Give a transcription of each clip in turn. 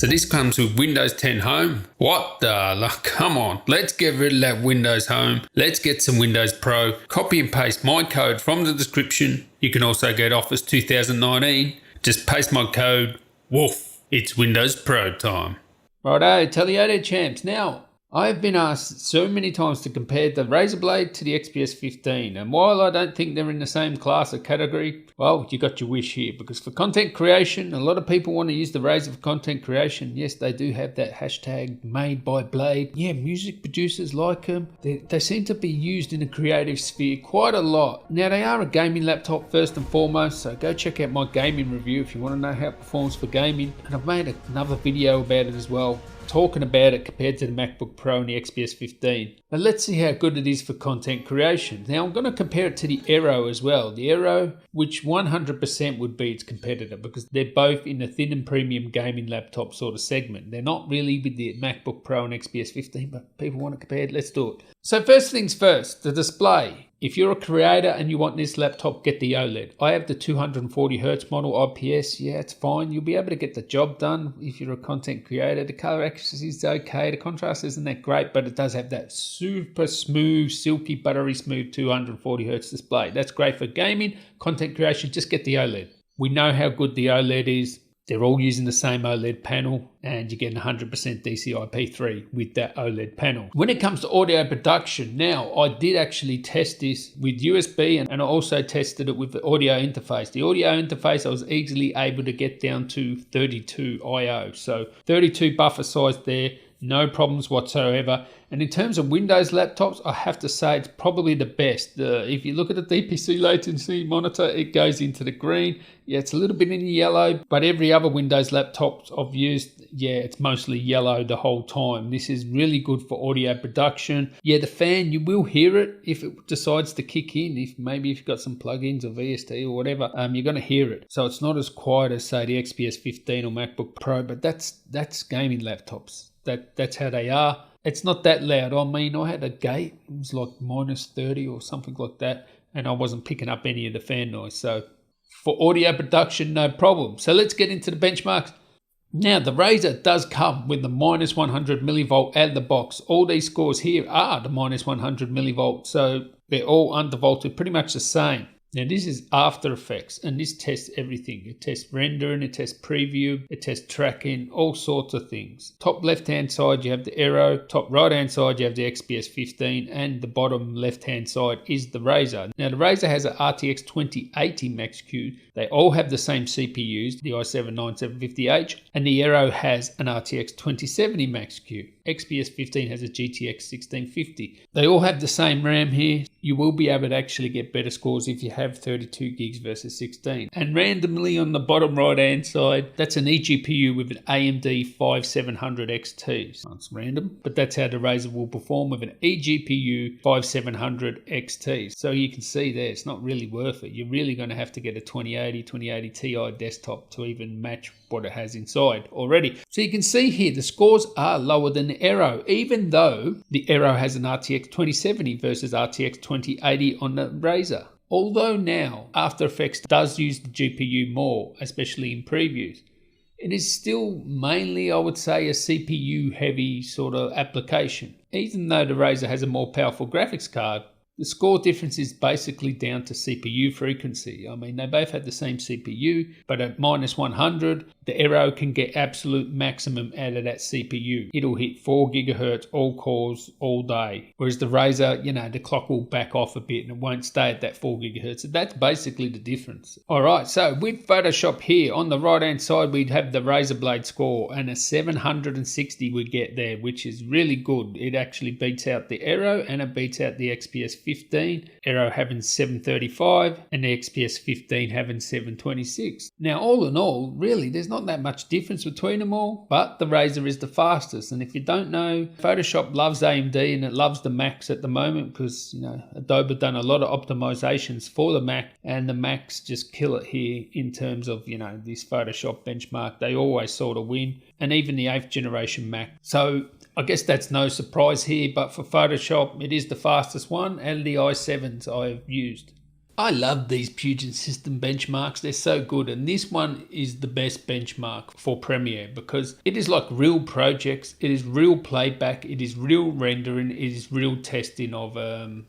So this comes with Windows 10 Home. What the? Like, come on, let's get rid of that Windows Home. Let's get some Windows Pro. Copy and paste my code from the description. You can also get Office 2019. Just paste my code. Woof. It's Windows Pro time. Righto, Teliodo champs. Now, I've been asked so many times to compare the Razer Blade to the XPS 15, and while I don't think they're in the same class or category, well, you got your wish here, because for content creation, a lot of people want to use the Razer for content creation. Yes, they do have that hashtag made by Blade. Yeah, music producers like them. They seem to be used in the creative sphere quite a lot. Now, they are a gaming laptop first and foremost, so go check out my gaming review if you want to know how it performs for gaming, and I've made another video about it as well, talking about it compared to the MacBook Pro and the XPS 15. But let's see how good it is for content creation. Now I'm going to compare it to the Aero as well. The Aero, which 100% would be its competitor, because they're both in the thin and premium gaming laptop sort of segment. They're not really with the MacBook Pro and XPS 15, but people want to compare it. Let's do it. So first things first, the display. If you're a creator and you want this laptop, get the OLED. I have the 240Hz model IPS. Yeah, it's fine. You'll be able to get the job done if you're a content creator. The color accuracy is okay. The contrast isn't that great, but it does have that super smooth, silky, buttery smooth 240Hz display. That's great for gaming, content creation. Just get the OLED. We know how good the OLED is. They're all using the same OLED panel, and you're getting 100% DCI-P3 with that OLED panel. When it comes to audio production, now I did actually test this with USB, and I also tested it with the audio interface. The audio interface I was easily able to get down to 32 IO, so 32 buffer size there. No problems whatsoever. And in terms of Windows laptops, I have to say it's probably the best. If you look at the DPC latency monitor, it goes into the green. Yeah, it's a little bit in the yellow, but every other Windows laptop I've used, yeah, it's mostly yellow the whole time. This is really good for audio production. Yeah, the fan, you will hear it if it decides to kick in. If you've got some plugins or VST or whatever, you're going to hear it. So it's not as quiet as, say, the XPS 15 or MacBook Pro, but that's gaming laptops. That's how they are. It's not that loud. I mean, I had a gate, it was like -30 or something like that, and I wasn't picking up any of the fan noise. So for audio production, no problem. So let's get into the benchmarks. Now, the Razer does come with the -100 millivolt out of the box. All these scores here are the -100 millivolt, so they're all undervolted, pretty much the same. Now this is After Effects, and this tests everything. It tests rendering, it tests preview, it tests tracking, all sorts of things. Top left hand side you have the Aero, top right hand side you have the XPS 15, and the bottom left hand side is the Razer. Now the Razer has an RTX 2080 Max-Q. They all have the same CPUs, the i7-9750H, and the Aero has an RTX 2070 Max-Q. XPS 15 has a GTX 1650. They all have the same RAM here. You will be able to actually get better scores if you have 32 gigs versus 16. And randomly on the bottom right hand side, that's an eGPU with an AMD 5700 XT. So it's random, but that's how the Razer will perform with an eGPU 5700 XT. So you can see there, it's not really worth it. You're really going to have to get a 2080 Ti desktop to even match what it has inside already. So you can see here the scores are lower than the Aero, even though the Aero has an RTX 2070 versus RTX 2080 on the Razer. Although now After Effects does use the GPU more, especially in previews, it is still mainly, I would say, a CPU heavy sort of application. Even though the Razer has a more powerful graphics card, the score difference is basically down to CPU frequency. I mean, they both have the same CPU, but at -100, the Aero can get absolute maximum out of that CPU. It'll hit 4 gigahertz all cores all day. Whereas the Razer, the clock will back off a bit and it won't stay at that 4 gigahertz. So that's basically the difference. All right, so with Photoshop here, on the right-hand side, we'd have the Razer Blade score, and a 760 we get there, which is really good. It actually beats out the Aero and it beats out the XPS 15, Aero having 735, and the XPS 15 having 726. Now, all in all, really, there's not that much difference between them all, but the Razer is the fastest. And if you don't know, Photoshop loves AMD and it loves the Macs at the moment because, Adobe done a lot of optimizations for the Mac, and the Macs just kill it here in terms of, this Photoshop benchmark. They always sort of win, and even the 8th generation Mac. So I guess that's no surprise here, but for Photoshop, it is the fastest one out of the i7s I've used. I love these Puget System benchmarks. They're so good. And this one is the best benchmark for Premiere because it is like real projects. It is real playback. It is real rendering. It is real testing of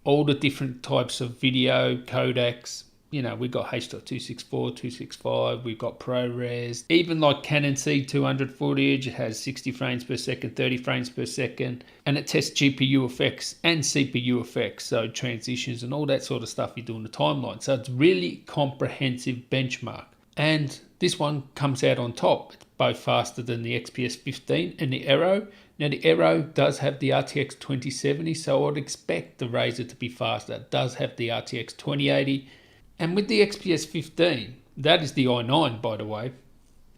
all the different types of video codecs. You know, we've got H.264, 265, we've got ProRes, even like Canon C200 footage, it has 60 frames per second, 30 frames per second, and it tests GPU effects and CPU effects, so transitions and all that sort of stuff you do in the timeline. So it's really comprehensive benchmark. And this one comes out on top. It's both faster than the XPS 15 and the Aero. Now the Aero does have the RTX 2070, so I'd expect the Razer to be faster. It does have the RTX 2080. And with the XPS 15, that is the i9 by the way,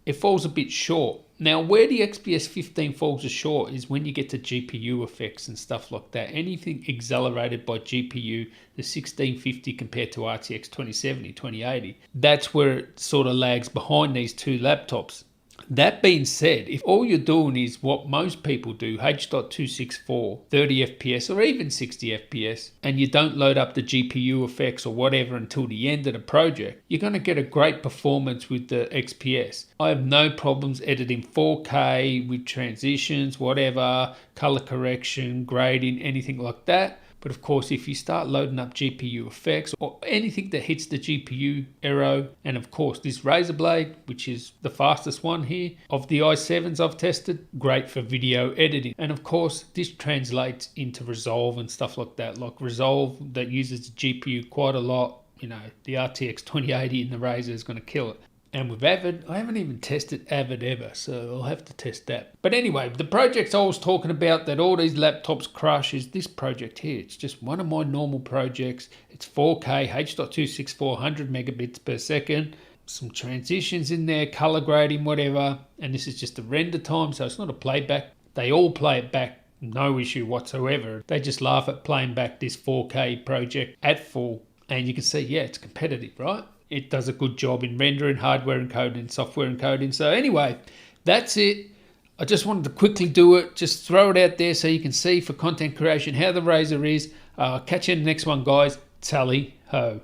it falls a bit short. Now where the XPS 15 falls short is when you get to GPU effects and stuff like that. Anything accelerated by GPU, the 1650 compared to RTX 2070, 2080, that's where it sort of lags behind these two laptops. That being said, if all you're doing is what most people do, H.264, 30 FPS or even 60 FPS, and you don't load up the GPU effects or whatever until the end of the project, you're going to get a great performance with the XPS. I have no problems editing 4K with transitions, whatever, color correction, grading, anything like that. But of course, if you start loading up GPU effects or anything that hits the GPU Aero, and of course this Razer Blade, which is the fastest one here, of the i7s I've tested, great for video editing. And of course, this translates into Resolve and stuff like that. Like Resolve that uses the GPU quite a lot. You know, the RTX 2080 in the Razer is going to kill it. And with Avid, I haven't even tested Avid ever, so I'll have to test that. But anyway, the projects I was talking about that all these laptops crush is this project here. It's just one of my normal projects. It's 4K, H.264, 100 megabits per second. Some transitions in there, color grading, whatever. And this is just the render time, so it's not a playback. They all play it back, no issue whatsoever. They just laugh at playing back this 4K project at full. And you can see, yeah, it's competitive, right? It does a good job in rendering, hardware encoding, software encoding. So anyway, that's it. I just wanted to quickly do it. Just throw it out there so you can see for content creation how the Razer is. Catch you in the next one, guys. Tally ho.